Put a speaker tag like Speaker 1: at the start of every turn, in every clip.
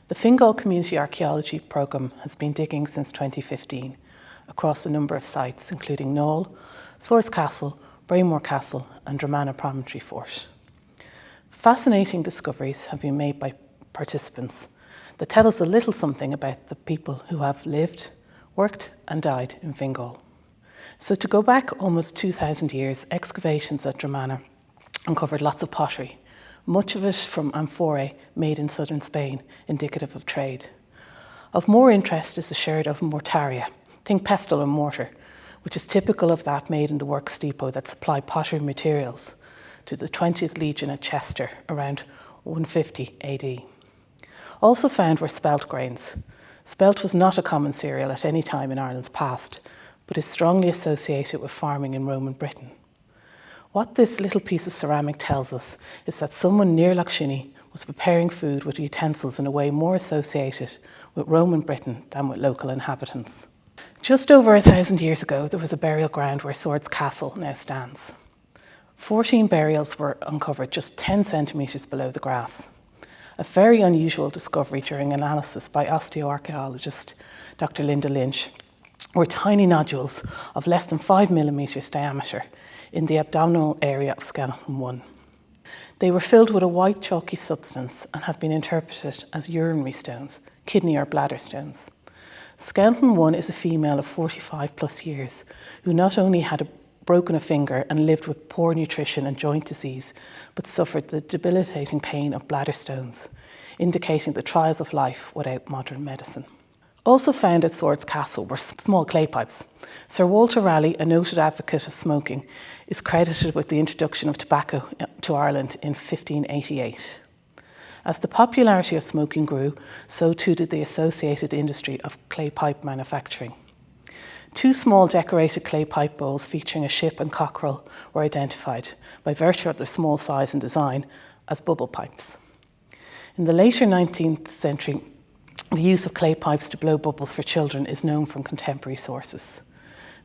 Speaker 1: The Fingal Community Archaeology programme has been digging since 2015 across a number of sites, including Knoll, Swords Castle, Braymore Castle and DRUMANAGH Promontory Fort. Fascinating discoveries have been made by participants that tell us a little something about the people who have lived, worked and died in Fingal. So to go back almost 2,000 years, excavations at DRUMANAGH uncovered lots of pottery, much of it from amphorae made in southern Spain, indicative of trade. Of more interest is the sherd of mortaria, think pestle and mortar, which is typical of that made in the works depot that supplied pottery materials to the 20th Legion at Chester around 150 AD. Also found were spelt grains. Spelt was not a common cereal at any time in Ireland's past, but is strongly associated with farming in Roman Britain. What this little piece of ceramic tells us is that someone near Lough Shinny was preparing food with utensils in a way more associated with Roman Britain than with local inhabitants. Just over 1,000 years ago, there was a burial ground where Swords Castle now stands. 14 burials were uncovered just 10 centimetres below the grass. A very unusual discovery during analysis by osteoarchaeologist Dr. Linda Lynch were tiny nodules of less than 5 millimetres diameter in the abdominal area of skeleton 1. They were filled with a white chalky substance and have been interpreted as urinary stones, kidney or bladder stones. Skeleton 1 is a female of 45 plus years who not only had broken a finger and lived with poor nutrition and joint disease, but suffered the debilitating pain of bladder stones, indicating the trials of life without modern medicine. Also found at Swords Castle were small clay pipes. Sir Walter Raleigh, a noted advocate of smoking, is credited with the introduction of tobacco to Ireland in 1588. As the popularity of smoking grew, so too did the associated industry of clay pipe manufacturing. 2 small decorated clay pipe bowls featuring a ship and cockerel were identified, by virtue of their small size and design, as bubble pipes. In the later 19th century, the use of clay pipes to blow bubbles for children is known from contemporary sources.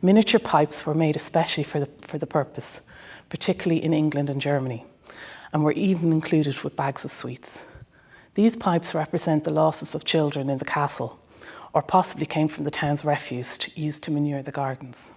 Speaker 1: Miniature pipes were made especially for the purpose, particularly in England and Germany, and were even included with bags of sweets. These pipes represent the losses of children in the castle, or possibly came from the town's refuse used to manure the gardens.